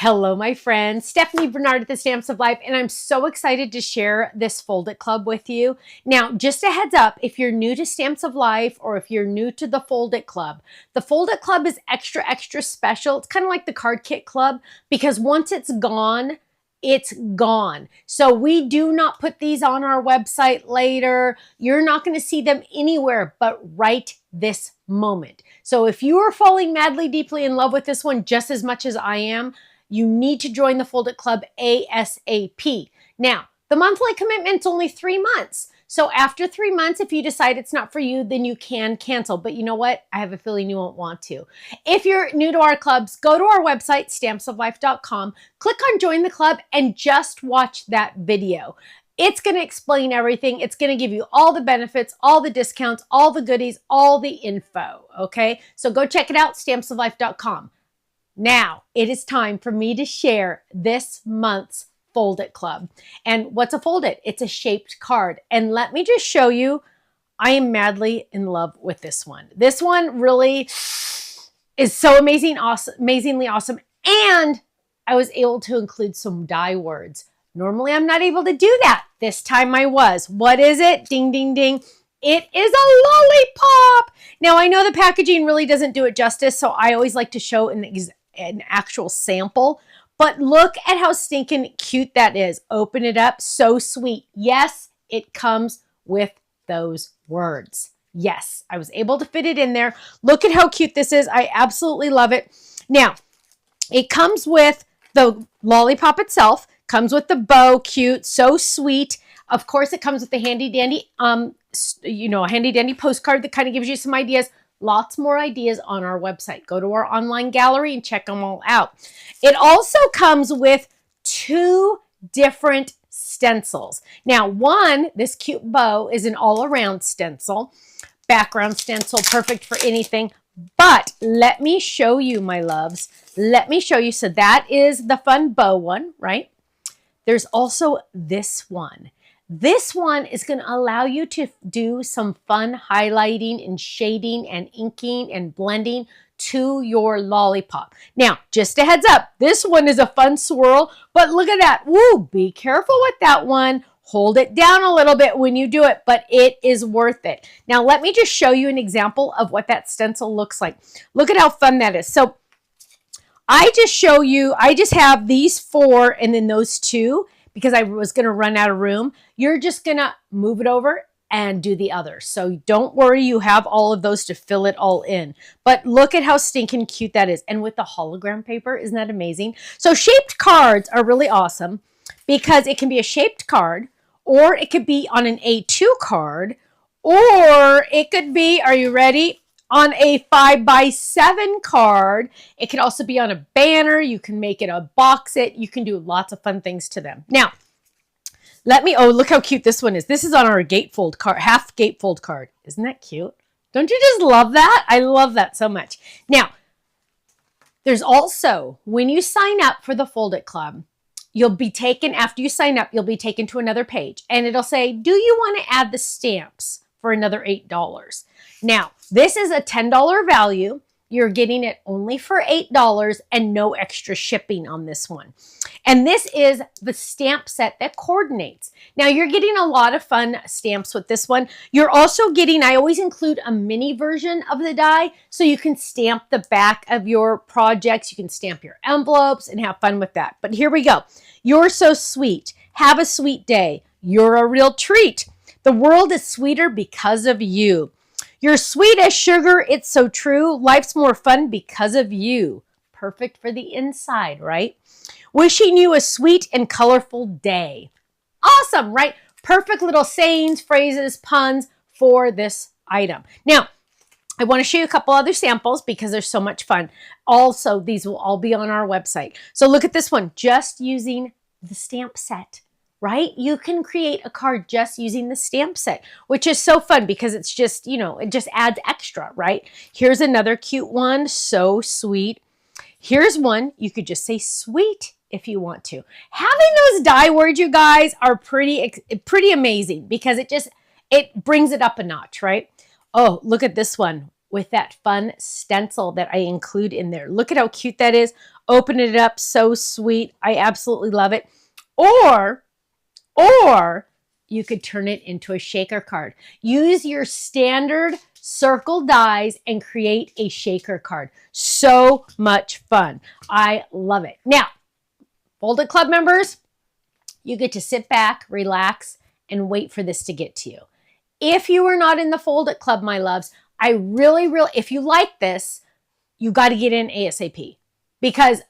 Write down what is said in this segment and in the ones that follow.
Hello, my friends. Stephanie Bernard at the Stamps of Life, and I'm so excited to share this Fold It Club with you. Now, just a heads up, if you're new to Stamps of Life or if you're new to the Fold It Club, the Fold It Club is extra, extra special. It's kind of like the Card Kit Club because once it's gone, it's gone. So we do not put these on our website later. You're not going to see them anywhere but right this moment. So if you are falling madly, deeply in love with this one just as much as I am, you need to join the Fold It Club ASAP. Now, the monthly commitment's only 3 months. So after 3 months, if you decide it's not for you, then you can cancel. But you know what? I have a feeling you won't want to. If you're new to our clubs, go to our website, stampsoflife.com, click on Join the Club, and just watch that video. It's going to explain everything. It's going to give you all the benefits, all the discounts, all the goodies, all the info, okay? So go check it out, stampsoflife.com. Now, it is time for me to share this month's Fold It Club. And what's a Fold It? It's a shaped card. And let me just show you, I am madly in love with this one. This one really is so amazing, awesome, amazingly awesome. And I was able to include some die words. Normally, I'm not able to do that. This time I was. What is it? Ding, ding, ding. It is a lollipop. Now, I know the packaging really doesn't do it justice, so I always like to show an actual sample. But look at how stinking cute that is. Open it up. So sweet. Yes, it comes with those words. Yes, I was able to fit it in there. Look at how cute this is. I absolutely love it. Now, it comes with the lollipop itself. Comes with the bow, cute, so sweet. Of course, it comes with the handy dandy, a handy dandy postcard that kind of gives you some ideas. Lots more ideas on our website. Go to our online gallery and check them all out. It also comes with 2 different stencils. Now, one, this cute bow is an all-around stencil, background stencil, perfect for anything. But let me show you, my loves. Let me show you. So that is the fun bow one, right? There's also this one. This one is going to allow you to do some fun highlighting and shading and inking and blending to your lollipop. Now, just a heads up, this one is a fun swirl, but look at that. Woo, be careful with that one. Hold it down a little bit when you do it, but it is worth it. Now, let me just show you an example of what that stencil looks like. Look at how fun that is. So I just have these 4 and then those 2 because I was going to run out of room. You're just going to move it over and do the other. So don't worry, you have all of those to fill it all in. But look at how stinking cute that is. And with the hologram paper, isn't that amazing? So shaped cards are really awesome because it can be a shaped card, or it could be on an A2 card, or it could be, are you ready? On a 5x7 card. It can also be on a banner. You can make it a box it. You can do lots of fun things to them. Now, look how cute this one is. This is on our gatefold card, half gatefold card. Isn't that cute? Don't you just love that? I love that so much. Now, there's also, when you sign up for the Fold It Club, you'll be taken, after you sign up, you'll be taken to another page. And it'll say, do you want to add the stamps for another $8? Now, this is a $10 value. You're getting it only for $8 and no extra shipping on this one. And this is the stamp set that coordinates. Now, you're getting a lot of fun stamps with this one. You're also getting, I always include a mini version of the die so you can stamp the back of your projects. You can stamp your envelopes and have fun with that. But here we go. You're so sweet. Have a sweet day. You're a real treat. The world is sweeter because of you. You're sweet as sugar, it's so true. Life's more fun because of you. Perfect for the inside, right? Wishing you a sweet and colorful day. Awesome, right? Perfect little sayings, phrases, puns for this item. Now, I want to show you a couple other samples because they're so much fun. Also, these will all be on our website. So look at this one, just using the stamp set. Right? You can create a card just using the stamp set, which is so fun because it's just, it just adds extra, right? Here's another cute one. So sweet. Here's one. You could just say sweet if you want to. Having those die words, you guys, are pretty amazing because it brings it up a notch, right? Oh, look at this one with that fun stencil that I include in there. Look at how cute that is. Open it up, so sweet. I absolutely love it. Or you could turn it into a shaker card. Use your standard circle dies and create a shaker card. So much fun. I love it. Now, Folded Club members, you get to sit back, relax, and wait for this to get to you. If you are not in the Folded Club, my loves, I really, if you like this, you got to get in ASAP, because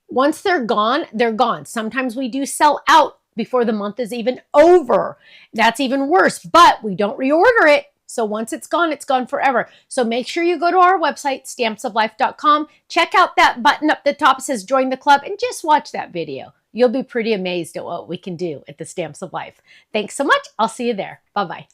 once they're gone, they're gone. Sometimes we do sell out before the month is even over. That's even worse, but we don't reorder it. So once it's gone forever. So make sure you go to our website, stampsoflife.com. Check out that button up the top that says join the club and just watch that video. You'll be pretty amazed at what we can do at the Stamps of Life. Thanks so much. I'll see you there. Bye-bye.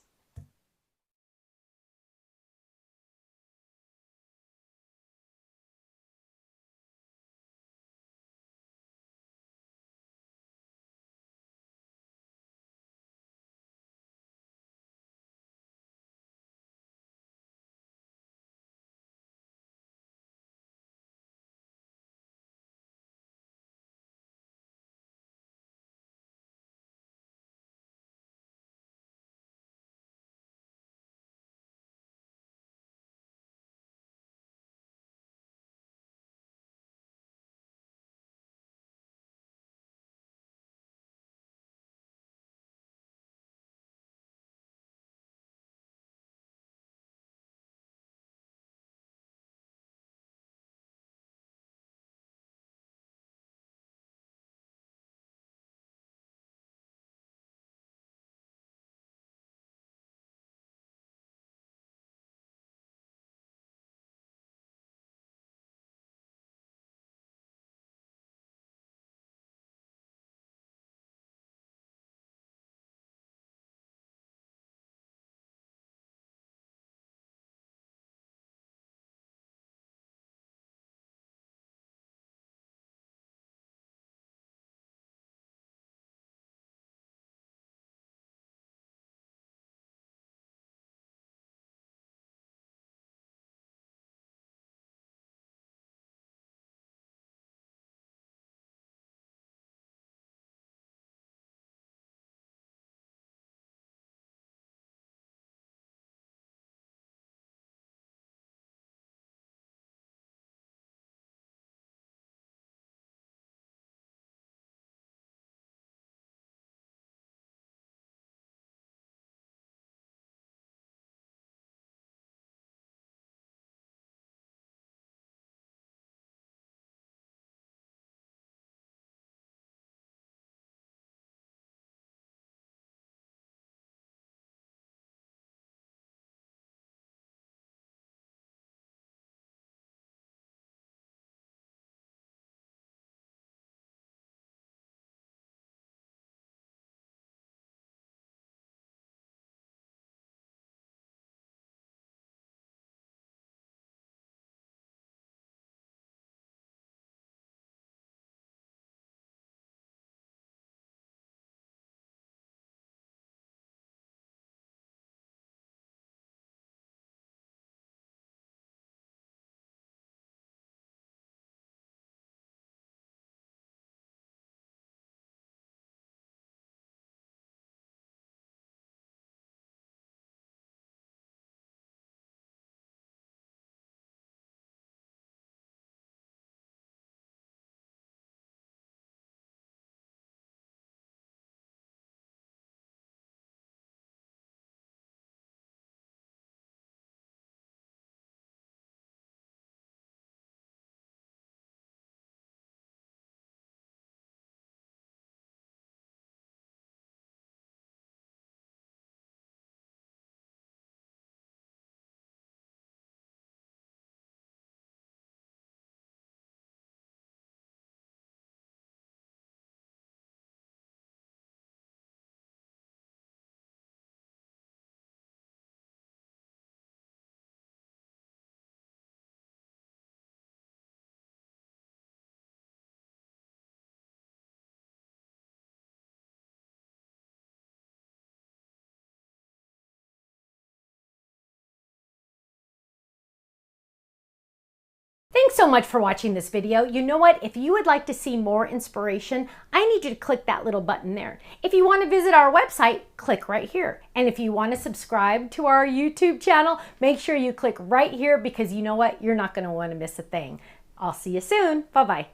Thanks so much for watching this video. You know what? If you would like to see more inspiration, I need you to click that little button there. If you want to visit our website, click right here. And if you want to subscribe to our YouTube channel, make sure you click right here because you know what? You're not going to want to miss a thing. I'll see you soon. Bye-bye.